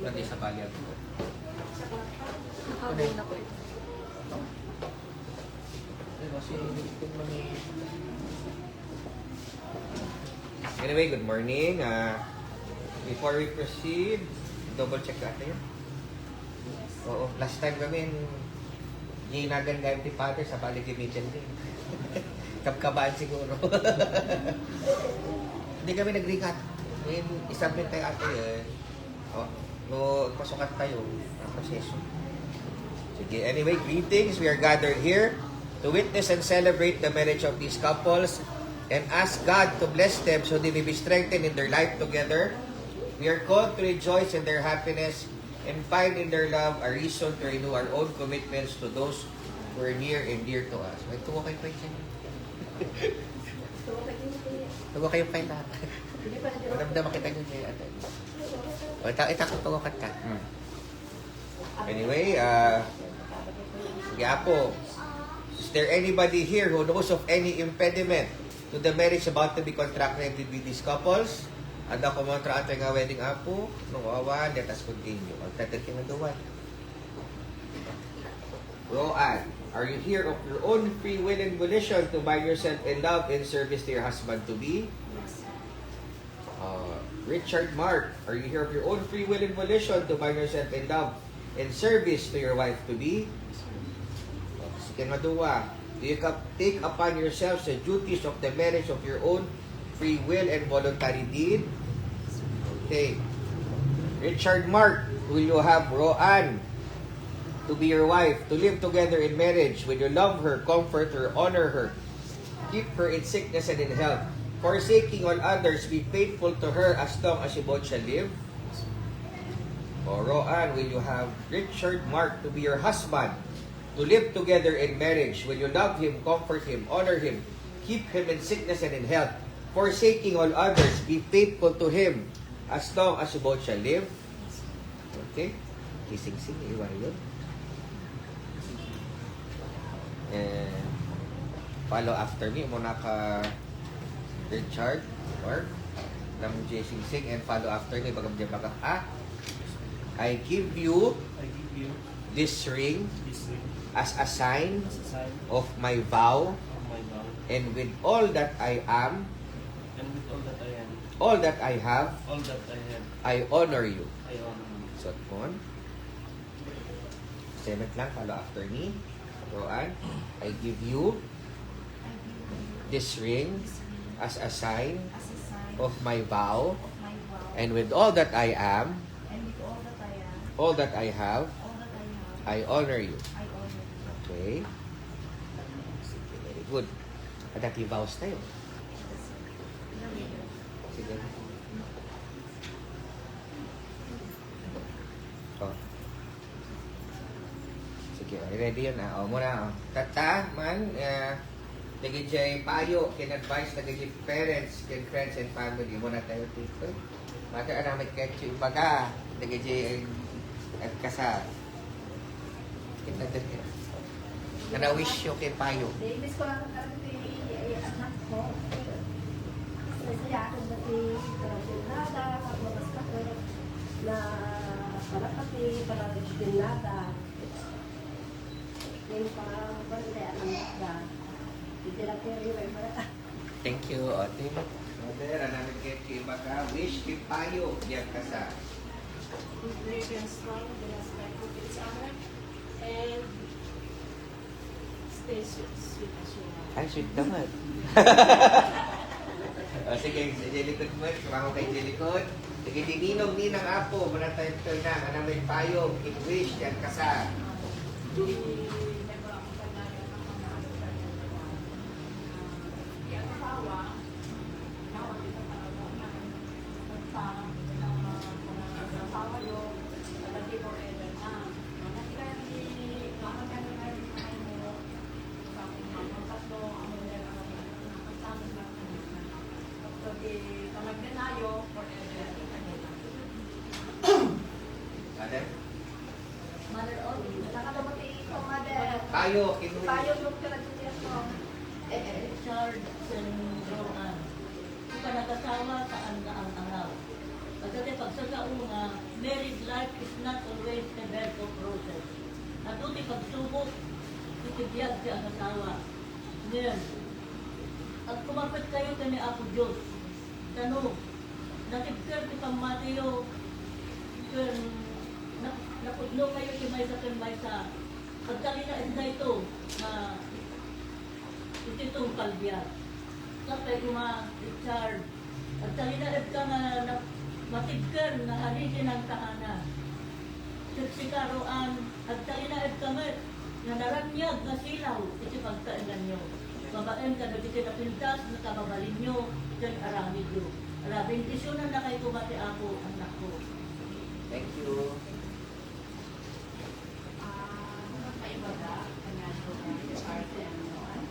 Lagi sa balyag ko. Nakagay na ko ito. Anyway, good morning. Before we proceed, double check natin yun. Oo, last time kami ginagan kayo ni Father sa Bali Meeting din. Kapkabaan siguro. Hindi kami nag-recut. Ngayon, isubmit tayo ate eh. Oh, no, pasukat tayo ang proseso. Sige, anyway, greetings. We are gathered here to witness and celebrate the marriage of these couples and ask God to bless them so they may be strengthened in their life together. We are called to rejoice in their happiness and find in their love a reason to renew our own commitments to those who are near and dear to us. May tuwa kayo pa yun. Tuwa kayo pa yun lahat. Maramdaman kita nyo kaya ate. Tuwa ka ka. Anyway, sige po. Is there anybody here who knows of any impediment to the marriage about to be contracted with these couples? Ada ko mga trato nga wedding apo, nung awan, let us continue. Magtatin ng duwan. Roan, are you here of your own free will and volition to bind yourself in love and service to your husband-to-be? Richard Mark, are you here of your own free will and volition to bind yourself in love and service to your wife-to-be? Sige maduwa, do you take upon yourselves the duties of the marriage of your own free will and voluntary deed? Okay. Richard Mark, will you have Roan to be your wife, to live together in marriage? Will you love her, comfort her, honor her, keep her in sickness and in health, forsaking all others, be faithful to her as long as you both shall live? O Roan, will you have Richard Mark to be your husband, to live together in marriage? Will you love him, comfort him, honor him, keep him in sickness and in health, forsaking all others, be faithful to him as long as you both shall live? Okay? Kising-sing, iwan yun. And follow after me. Muna ka Richard or ng J. Sing-sing and follow after me. Bagam dyan baga. I give you this ring as a sign of my vow, and with all that I am, all that I have, I honor you. So, on. Semet lang, follow after me. Roan, I give you this ring as a sign of my vow, and with all that I am, all that I have, I honor you. Okay? Sige, very good. Adati vows tayo. Sige. Oh. Sige, ready yun ah. O, muna. Tata, man, nagiging payo, kin-advise, nagiging parents, kin-friends and family. Muna tayo dito. Mata, anamit ketsu, baga, nagiging kasa. Kita din. Na-wish yung kay payo. Davis ko lang ang anak ko. Saya akong dati nada, pagmabas ka ko na para pati, para nada. Yung parang banda ang nada. Hindi lang kayo para. Thank you, Ate. Mother, namin ketsu, baga, wish kay payo, diyan kasa. Brave and strong, be respectful to each other, and stay sweet as you are. Ay, sweet naman. O, sige, sa Jelikod mo, kumako kay Jelikod. Sige, dininong ninang apo, muna tayo ito na, namin payo, wish, diyan kasa. Mother? Mother only. Nakalamuti ko, mother. Payo, kinuwi. Payo yung pinagsiyan ko. Richard Sendoran. Kung ka nagkasawa, saan na ang araw? Pagkati pagsagauna, married life pagsubok, itibiyag siya ang asawa. Ngayon, at kumapit kayo kani Apo Diyos. Tanong, nakipkir ti Mateo, kung napudlo kayo si Maysa kung Maysa, pagkali na isda ito, na ititong kalbiyat. Kapag Richard, pagkali na isda nga matipkir na halisin ang tahanan. Siksikaroan, pagkali na isda nga naranyag na silaw, iti pagkainan nyo. Babaen ka na iti napintas, nakababalin nyo, iti aramid nyo. Ala, bentisyonan na kayo kumati ako, anak ko. Thank you. Kaibaga, kanyan ko ng parte ang noon.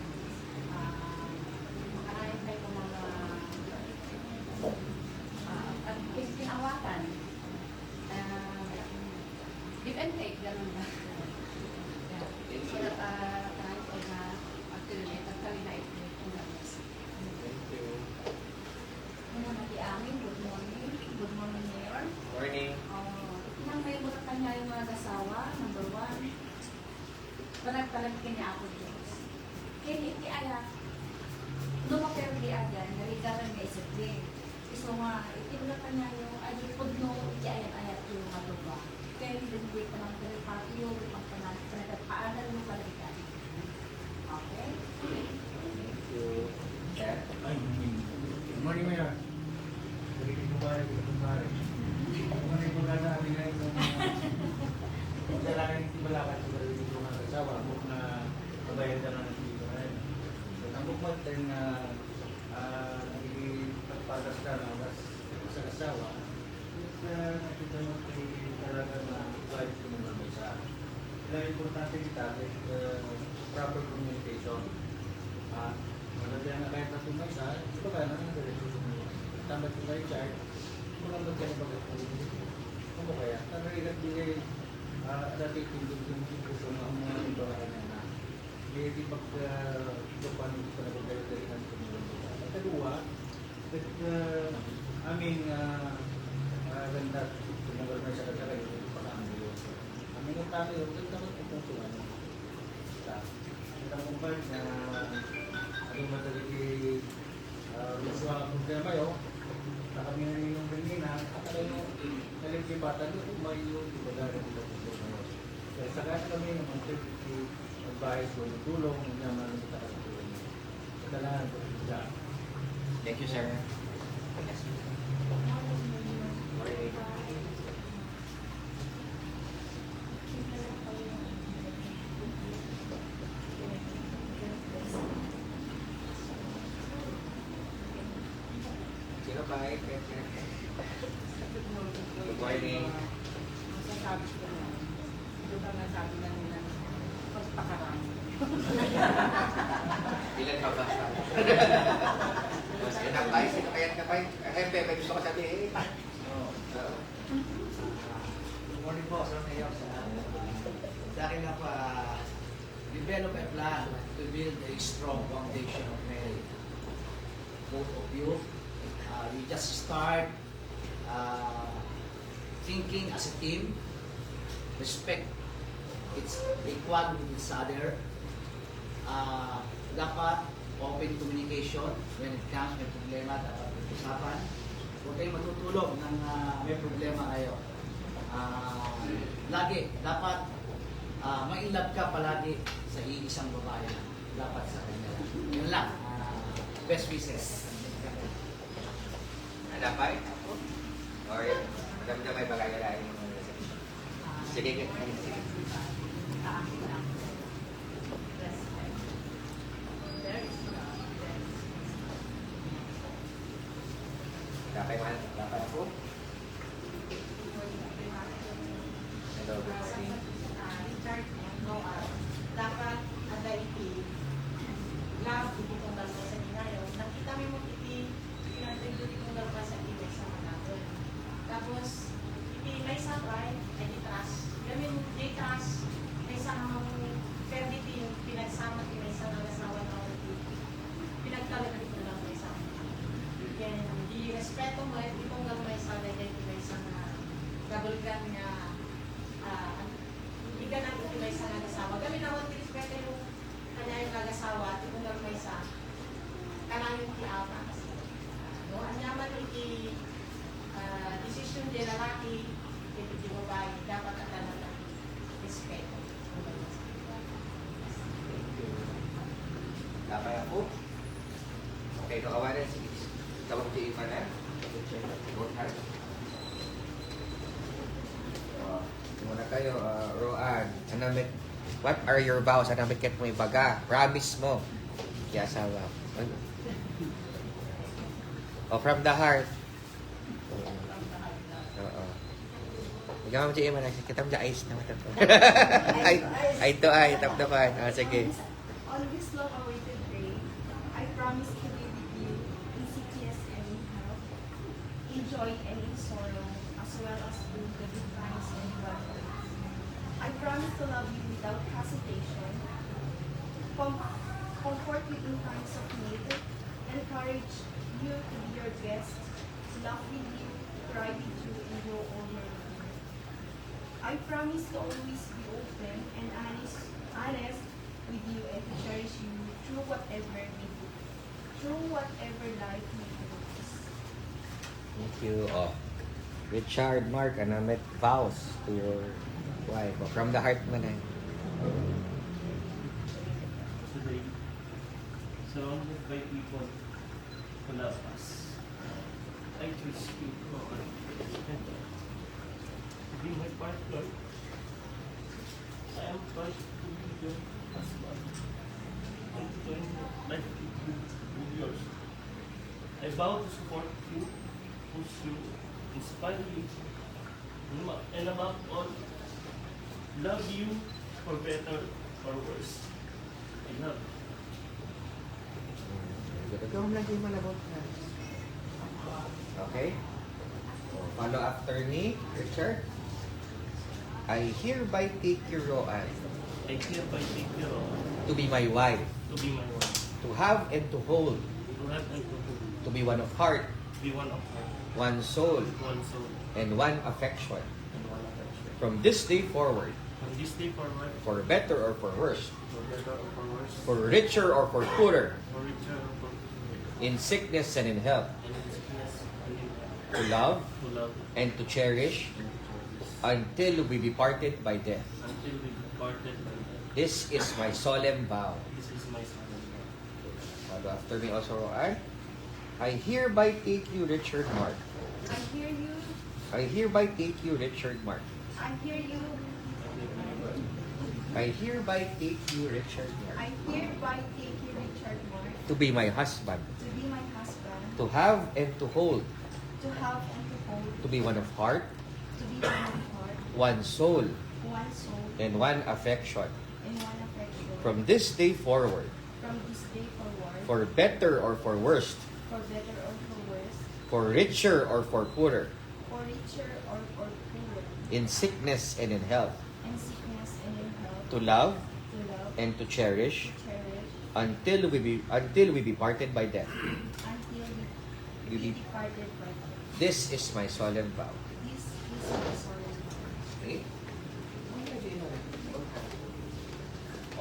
Makarayang kayo ko mga at kinawakan. Give and take, ganun ba? So that tayo ko na pag-relate at kami na ito kung gano'n. Thank you. Ano natin amin, good morning. Good morning, Mayor. Morning. Nang may mga kanya yung mga kasawa, number 1, panagpalag kanya ako Diyos. Kaya iti aya, lumapir di ayan, narigaran nga isipin. So nga, iti mga kanya yung ayipod no, iti ayan-ayat yung matuba. Kaya hindi pa lang pinagpatiyo, pang pinagpaanan mo palagitan. Okay? Thank you. Sir? Ay, good morning, Mayor. Good morning, good morning. Good morning po na namin ngayon ng pagdalaking malakas sa balikin ko ng kasawa. Buk na kabayan na ng dito na yun. So, nabuk mo din na nagpagpagas ka na sa kasawa. Nakita mo talaga na kahit kumulong sa dahil importante kita proper communication. Maganda na kahit na tumasa, ito ka na ng relasyon mo. Tamad ko kayo, Chard. Kung lang ba't ka na pagkakalimutin? Ano kaya? Tanarigat din dati yung puso na ang mga iba ka na. Hindi pag-lupan ko pa na pagkakalimutin ng tumulong ko. At kaluwa, aming ganda, tumagal na sa kagara, yung pag-aambo yun. Aming ang tayo, ganda magpupuntuan. Kita mo ba na ano ba talaga gusto ang problema yun? Na kami na yung ganina, at alam yung nalim yung bata doon, may yung ibagara nila problema yun. Kaya sa kaya kami naman advice ko, tulong, hindi naman kita sa tulong. Katalahan ko siya. Thank you, sir. Yes. Morning. Sino ba? Good morning. Masasabi ko na, ito ba nasabi na nila, pagpakarami. Ilan ka ba? Sino ba? Sino kaya ka ba? Hepe, may gusto ko sabihin. Good morning po, Sir Mayor. Sa akin na pa, develop a plan to build a strong foundation of marriage. Both of you, you just start thinking as a team, respect equal with each other, dapat open communication when it comes may problema, dapat pag-usapan. Huwag kayong matutulog ng may problema kayo. Lagi, dapat ma-inlove ka palagi sa iisang babae lang. Dapat sa kanya lang. Yun lang. Best wishes. Ada pa? Or madam-damay ba kaya lain mo? Sige, sige. Dapat man, dapat ako. Hello, good morning. Richard, dapat ada iti love iti kung dalawa sa inayo. Nakita mo iti pinag-iti kung dalawa sa inayo sa manapon. Tapos, iti may sabay, ay di trust. Gamin, di trust, may samang perditi yung pinagsama iti may sa nagasawa na iti. Pinagkalit iti na lang may sama. Then, di respeto mo, iti kung dalawa may sabay, iti may sa na gabulgan nga ganang iti may sa nagasawa. Kami na kung tinispeto yung kanya yung nagasawa at kung may sa kanang yung tiapas. No, anyaman iti desisyon di lalaki, iti di babae, dapat at ng respeto. Tama na po. Okay, kawanan. Sige. Tawag si Iman na. Work hard. Muna kayo, Roan. What are your vows? Anamit ket mo ibaga. Promise mo. Kaya asawa. Oh, from the heart. Oo. Ikaw mo si Iman. Kita mo dyan, ice na mata po. Ay, ito ay. Tapdapan. Sige. On this long-awaited day, I promise to be with you in sickness and in health, in joy and in sorrow, as well as through the good times and bad times. I promise to love you without hesitation, comfort you in times of need, encourage you to be your guest, laugh with you, cry with you, and grow older with you. I promise to always be open and honest with you and to cherish you through whatever life may produce. Thank you. Oh. Richard, Mark, anamit vows to your wife. Oh, from the heart man eh. Today, surrounded by people who love us, I choose you, Lord, to be my partner. I am proud to be your husband and to join life with yours. I vow to support you, push you, inspire you, and above all, love you for better or worse. I love you. Ikaw lang yung malabot na. Okay? Oh, follow after me, Richard. I hereby take you, Roan, I hereby take you, Lord, to be my wife, to be my wife, to have and to hold, to have and to hold, to be one of heart, be one of heart, one soul, one soul, and one affection. and one affection. From this day forward, From this day forward, for better or for worse, for better or for worse, for richer or for poorer, for richer or for poorer, in sickness and in health, and in sickness and in health, to love to love and to cherish and to cherish, until we be parted by death. until we departed by death. This is my solemn vow. This is my solemn vow. Follow after me also, Roan. I hereby take you, Richard Mark. I hear you, I hereby take you, Richard Mark. I hear you, I hereby take you, Richard Mark, I hereby take you, Richard Moore, to be my husband, to be my husband, to have and to hold, to have and to hold, to be one of heart, to be one of heart, one soul, one soul, and one affection. and one affection. From this day forward, From this day forward, for better or for worse, for better or for worse, for richer or for poorer, for richer or for poorer, in sickness and in health, in sickness and in health, to love to love, and to cherish to cherish, until we be parted by death. until You we be- departed by death. This is my solemn vow. This is my solemn vow. Okay?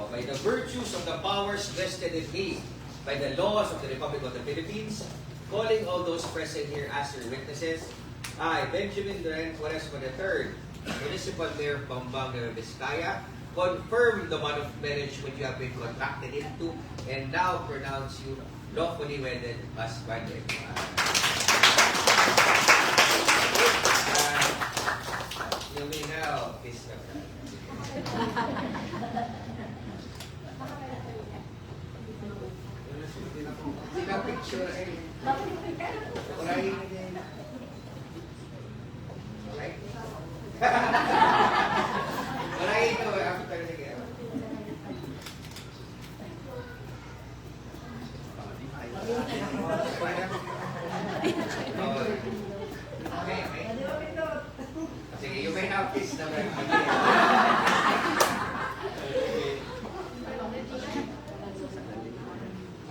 Oh, by the virtues of the powers vested in me, by the laws of the Republic of the Philippines, calling all those present here as your witnesses, I, Benjamin Duran Cuaresma III, Municipal Mayor of Bambang, Nueva Vizcaya, confirm the bond of marriage which you have been contracted into, and now pronounce you lawfully wedded husband and wife. You may now kiss the bride. Picture eh. Alright. Alright. Alright, ito. After the game. Okay, okay. Sige, you may have kiss na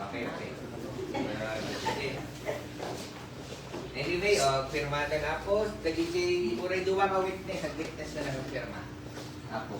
Okay, okay. Sige. Anyway, pirmada na po. Nagiging uray duwa ka witness. Nag-witness na lang ang pirma. Apo.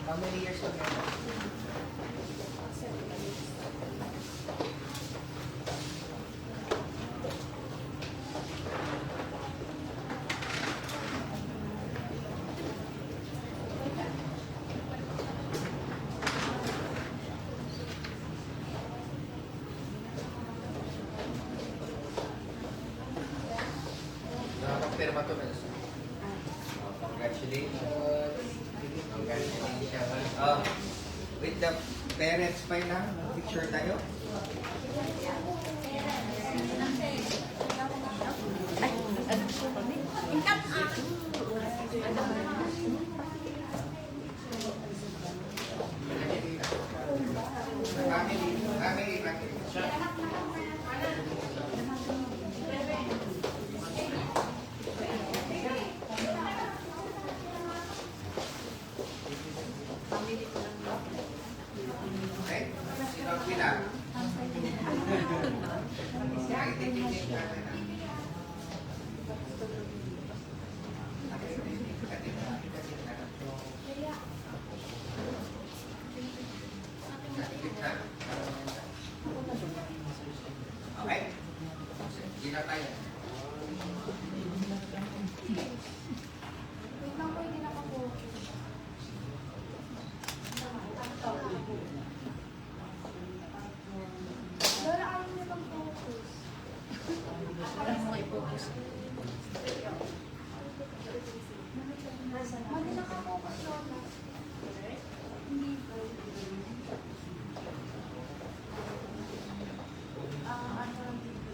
How many years ago? Nakapagpirma to, Melissa. Congratulations. Congratulations. With the parents pa lang, picture tayo. Family. Okay? Sino ang bilang? Okay? Hindi na tayo. Wait lang po, hindi nakapokus. Lola, ayaw niyo bang focus? Mali nakapokus, Lola. Hindi po. Ano lang dito?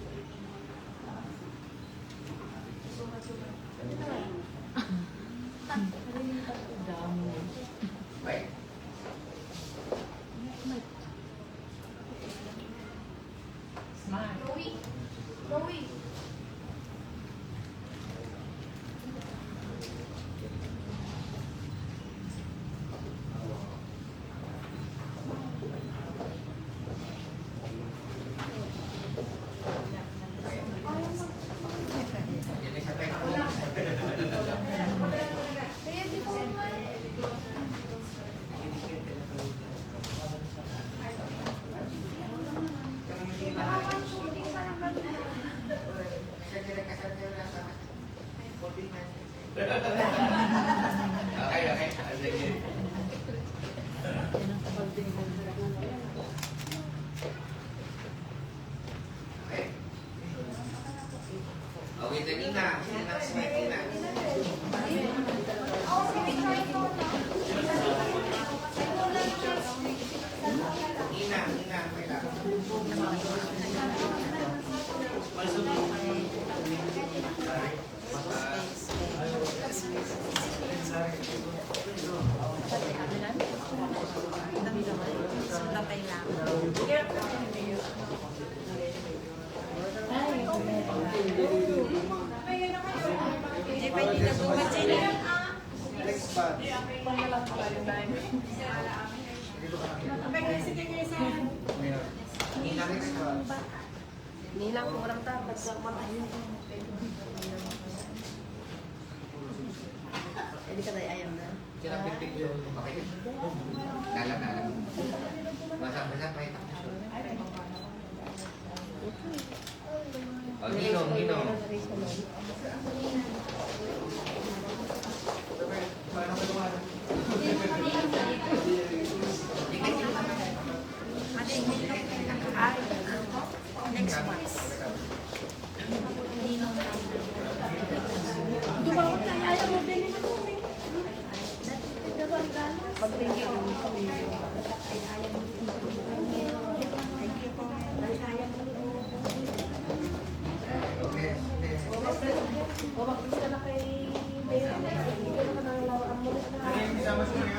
Sumat-sumat. Okay? Chloe. Chloe. Kaya di ko naman. Nakaka-shooting pa ng ganun. Okay, okay. Sige. Okay. Okay, Danina. Sinang smile, Nina. Oo, sige, try ko na. Nina, Nina. May lang. Next batch. Nina, next batch. Nilang kurang dapat sa matay. Hindi ka tayo ayam na. Sinapit yung makikit. Nalang. Basa-basa pa ito. Oh, Ninong. Next month. Dumawag tayo, ayaw mo din ito. Pag-tingin yung Okay. Bumakit ka na kay Mayor. Hindi ka na nalalaan mo na.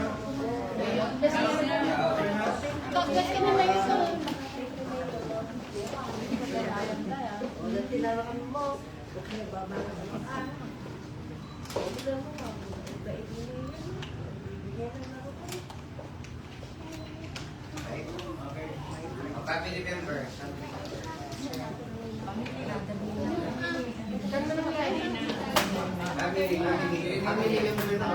Ulit tinarakan mo. Okay, babala sa mga. Ito mo ba? Bait mo na yun. Bibigyan ka na ako. Okay. Family member. Family member na